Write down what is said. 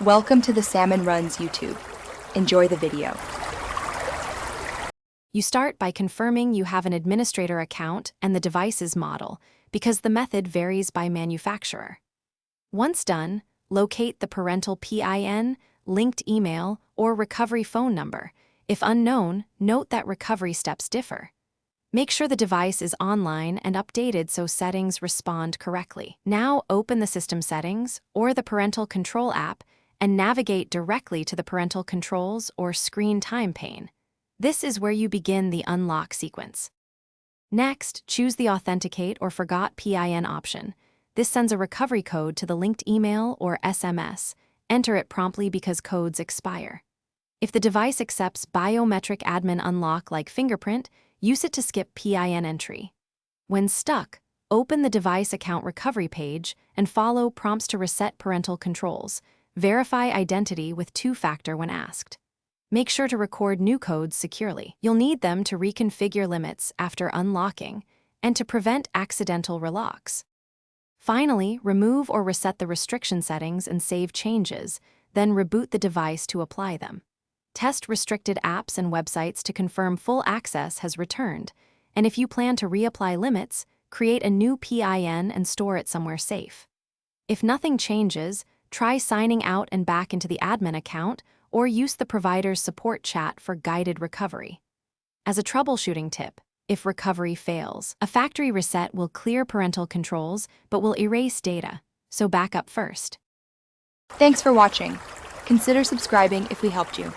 Welcome to the Salmon Runs YouTube. Enjoy the video. You start by confirming you have an administrator account and the device's model, because the method varies by manufacturer. Once done, locate the parental PIN, linked email, or recovery phone number. If unknown, note that recovery steps differ. Make sure the device is online and updated so settings respond correctly. Now open the system settings or the parental control app and navigate directly to the parental controls or screen time pane. This is where you begin the unlock sequence. Next, choose the Authenticate or Forgot PIN option. This sends a recovery code to the linked email or SMS. Enter it promptly because codes expire. If the device accepts biometric admin unlock like fingerprint, use it to skip PIN entry. When stuck, open the device account recovery page and follow prompts to reset parental controls. Verify identity with two-factor when asked. Make sure to record new codes securely. You'll need them to reconfigure limits after unlocking and to prevent accidental relocks. Finally, remove or reset the restriction settings and save changes, then reboot the device to apply them. Test restricted apps and websites to confirm full access has returned, and if you plan to reapply limits, create a new PIN and store it somewhere safe. If nothing changes, try signing out and back into the admin account or use the provider's support chat for guided recovery. As a troubleshooting tip, if recovery fails, a factory reset will clear parental controls but will erase data, so back up first. Thanks for watching. Consider subscribing if we helped you.